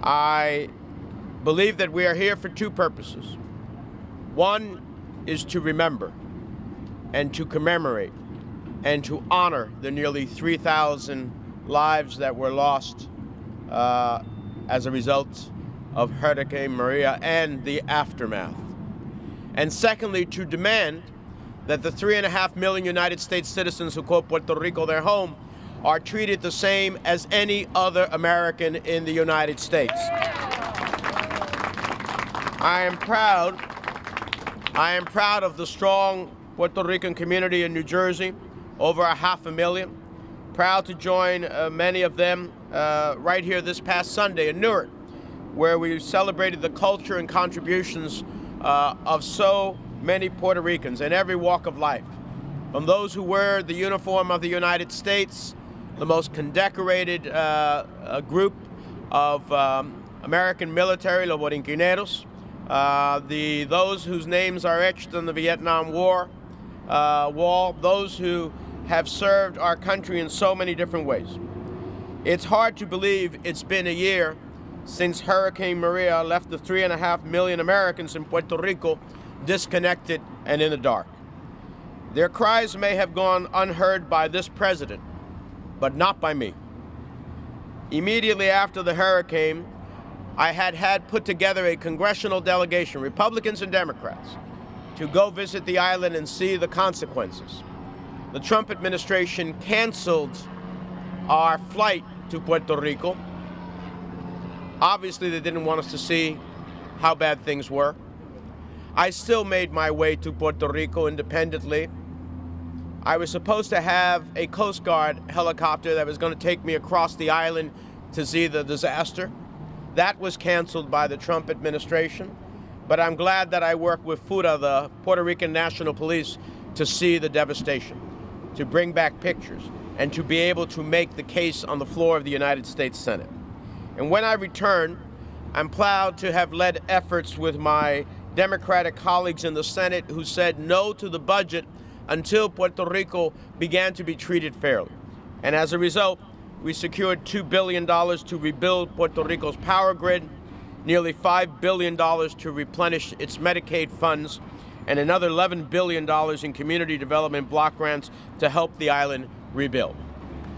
I believe that we are here for two purposes. One is to remember and to commemorate and to honor the nearly 3,000 lives that were lost as a result of Hurricane Maria and the aftermath. And secondly, to demand that the 3.5 million United States citizens who call Puerto Rico their home are treated the same as any other American in the United States. I am proud of the strong Puerto Rican community in New Jersey, over 500,000. Proud to join many of them right here this past Sunday in Newark, where we celebrated the culture and contributions of so many Puerto Ricans in every walk of life. From those who wear the uniform of the United States, the most condecorated group of American military, los Borinquineros, those whose names are etched on the Vietnam War wall, those who have served our country in so many different ways. It's hard to believe it's been a year since Hurricane Maria left the 3.5 million Americans in Puerto Rico disconnected and in the dark. Their cries may have gone unheard by this president, but not by me. Immediately after the hurricane, I had put together a congressional delegation, Republicans and Democrats, to go visit the island and see the consequences. The Trump administration canceled our flight to Puerto Rico. Obviously, they didn't want us to see how bad things were. I still made my way to Puerto Rico independently. I was supposed to have a Coast Guard helicopter that was going to take me across the island to see the disaster. That was canceled by the Trump administration, but I'm glad that I worked with FURA, the Puerto Rican National Police, to see the devastation, to bring back pictures, and to be able to make the case on the floor of the United States Senate. And when I return, I'm proud to have led efforts with my Democratic colleagues in the Senate who said no to the budget until Puerto Rico began to be treated fairly. And as a result, we secured $2 billion to rebuild Puerto Rico's power grid, nearly $5 billion to replenish its Medicaid funds, and another $11 billion in community development block grants to help the island rebuild.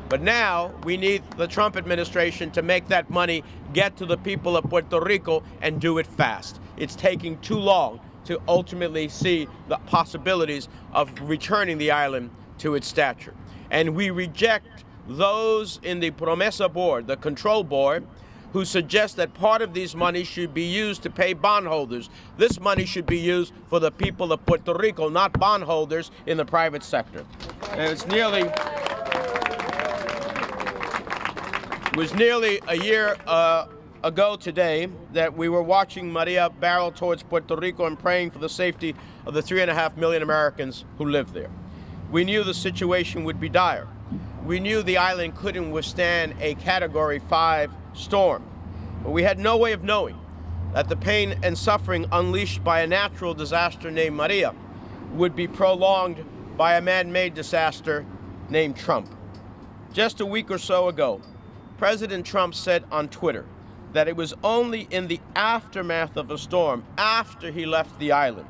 But now we need the Trump administration to make that money get to the people of Puerto Rico and do it fast. It's taking too long to ultimately see the possibilities of returning the island to its stature. And we reject those in the Promesa board, the control board, who suggest that part of these monies should be used to pay bondholders. This money should be used for the people of Puerto Rico, not bondholders in the private sector. And it was nearly a year ago today that we were watching Maria barrel towards Puerto Rico and praying for the safety of the 3.5 million Americans who live there. We knew the situation would be dire. We knew the island couldn't withstand a Category 5 storm, but we had no way of knowing that the pain and suffering unleashed by a natural disaster named Maria would be prolonged by a man-made disaster named Trump. Just a week or so ago, President Trump said on Twitter that it was only in the aftermath of a storm, after he left the island,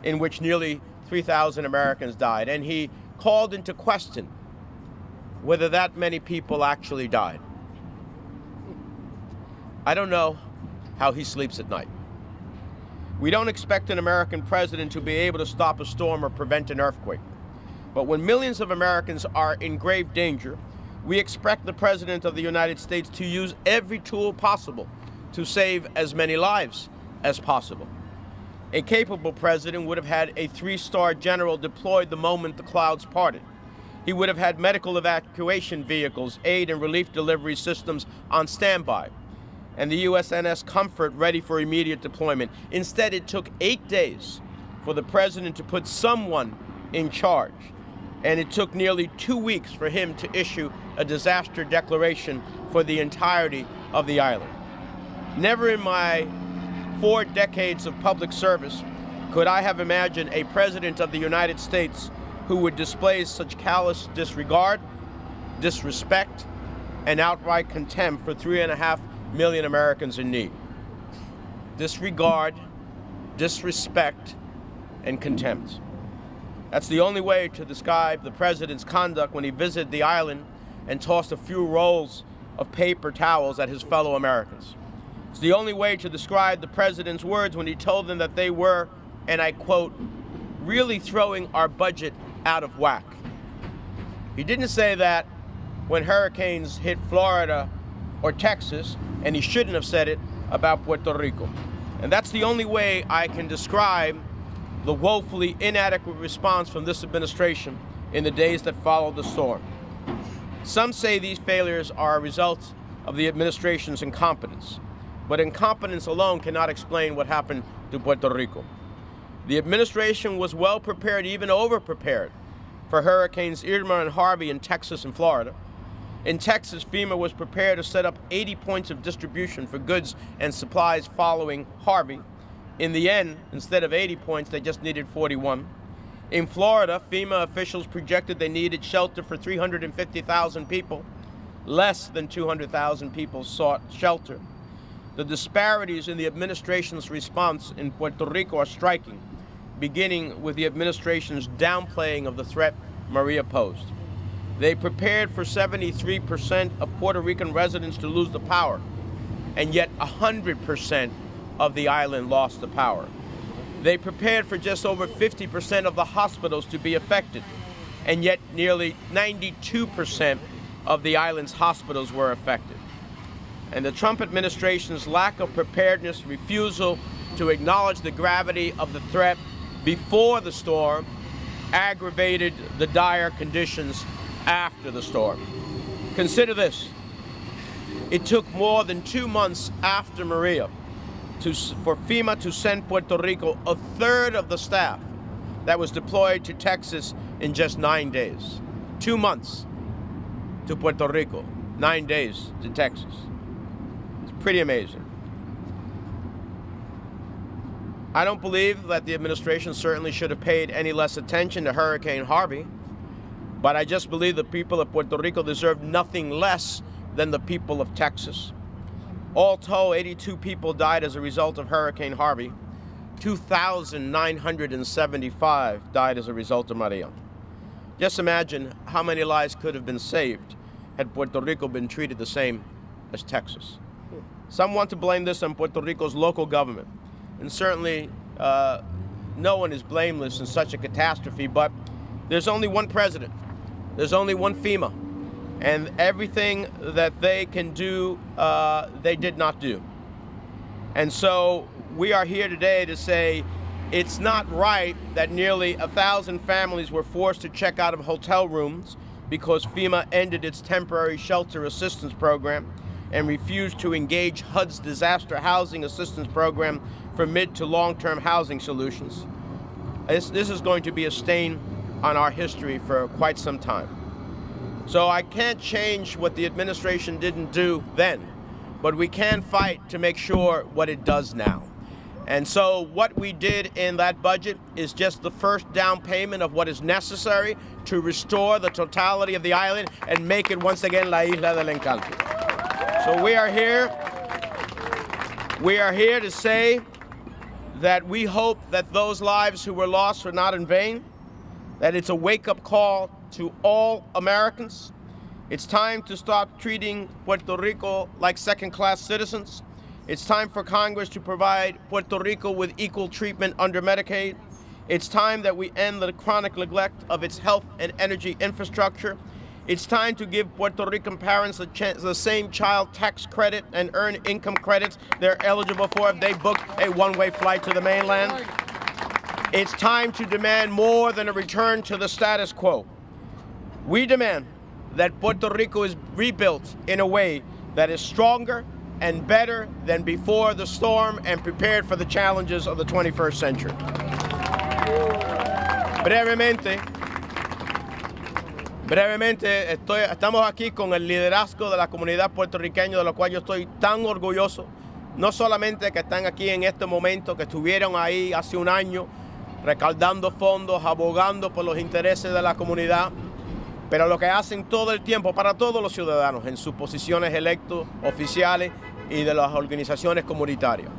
in which nearly 3,000 Americans died, and he called into question whether that many people actually died. I don't know how he sleeps at night. We don't expect an American president to be able to stop a storm or prevent an earthquake. But when millions of Americans are in grave danger, we expect the President of the United States to use every tool possible to save as many lives as possible. A capable president would have had a 3-star general deployed the moment the clouds parted. He would have had medical evacuation vehicles, aid and relief delivery systems on standby, and the USNS Comfort ready for immediate deployment. Instead, it took 8 days for the president to put someone in charge, and it took nearly 2 weeks for him to issue a disaster declaration for the entirety of the island. Never in my 4 decades of public service could I have imagined a president of the United States who would display such callous disregard, disrespect, and outright contempt for 3.5 million Americans in need. Disregard, disrespect, and contempt. That's the only way to describe the president's conduct when he visited the island and tossed a few rolls of paper towels at his fellow Americans. It's the only way to describe the president's words when he told them that they were, and I quote, really throwing our budget out of whack. He didn't say that when hurricanes hit Florida or Texas, and he shouldn't have said it about Puerto Rico. And that's the only way I can describe the woefully inadequate response from this administration in the days that followed the storm. Some say these failures are a result of the administration's incompetence, but incompetence alone cannot explain what happened to Puerto Rico. The administration was well prepared, even over-prepared, for Hurricanes Irma and Harvey in Texas and Florida. In Texas, FEMA was prepared to set up 80 points of distribution for goods and supplies following Harvey. In the end, instead of 80 points, they just needed 41. In Florida, FEMA officials projected they needed shelter for 350,000 people. Less than 200,000 people sought shelter. The disparities in the administration's response in Puerto Rico are striking, beginning with the administration's downplaying of the threat Maria posed. They prepared for 73% of Puerto Rican residents to lose the power, and yet 100% of the island lost the power. They prepared for just over 50% of the hospitals to be affected, and yet nearly 92% of the island's hospitals were affected. And the Trump administration's lack of preparedness, refusal to acknowledge the gravity of the threat before the storm, aggravated the dire conditions after the storm. Consider this. It took more than 2 months after Maria for FEMA to send Puerto Rico a third of the staff that was deployed to Texas in just 9 days. 2 months to Puerto Rico, 9 days to Texas. It's pretty amazing. I don't believe that the administration certainly should have paid any less attention to Hurricane Harvey, but I just believe the people of Puerto Rico deserve nothing less than the people of Texas. All told, 82 people died as a result of Hurricane Harvey. 2,975 died as a result of Maria. Just imagine how many lives could have been saved had Puerto Rico been treated the same as Texas. Some want to blame this on Puerto Rico's local government, and certainly no one is blameless in such a catastrophe, but there's only one president, there's only one FEMA, and everything that they can do, they did not do. And so we are here today to say it's not right that nearly 1,000 families were forced to check out of hotel rooms because FEMA ended its temporary shelter assistance program and refused to engage HUD's disaster housing assistance program for mid to long-term housing solutions. This is going to be a stain on our history for quite some time. So I can't change what the administration didn't do then, but we can fight to make sure what it does now. And so what we did in that budget is just the first down payment of what is necessary to restore the totality of the island and make it once again La Isla del Encanto. So we are here to say that we hope that those lives who were lost were not in vain, that it's a wake-up call to all Americans. It's time to stop treating Puerto Rico like second-class citizens. It's time for Congress to provide Puerto Rico with equal treatment under Medicaid. It's time that we end the chronic neglect of its health and energy infrastructure. It's time to give Puerto Rican parents the same child tax credit and earned income credits they're eligible for if they book a one-way flight to the mainland. It's time to demand more than a return to the status quo. We demand that Puerto Rico is rebuilt in a way that is stronger and better than before the storm and prepared for the challenges of the 21st century. Brevemente, estamos aquí con el liderazgo de la comunidad puertorriqueña, de lo cual yo estoy tan orgulloso, no solamente que están aquí en este momento, que estuvieron ahí hace un año, recaudando fondos, abogando por los intereses de la comunidad, pero lo que hacen todo el tiempo para todos los ciudadanos en sus posiciones electos, oficiales y de las organizaciones comunitarias.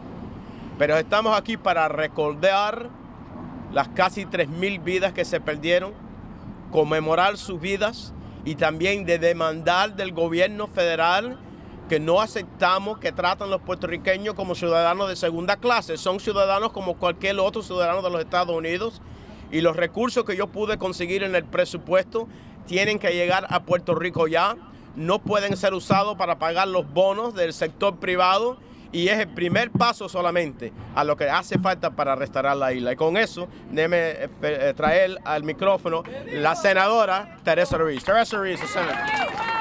Pero estamos aquí para recordar las casi 3.000 vidas que se perdieron, conmemorar sus vidas y también de demandar del gobierno federal que no aceptamos que tratan a los puertorriqueños como ciudadanos de segunda clase. Son ciudadanos como cualquier otro ciudadano de los Estados Unidos y los recursos que yo pude conseguir en el presupuesto tienen que llegar a Puerto Rico ya. No pueden ser usados para pagar los bonos del sector privado y es el primer paso solamente a lo que hace falta para restaurar la isla. Y con eso, déjeme traer al micrófono la senadora Teresa Ruiz. Teresa Ruiz, the senator.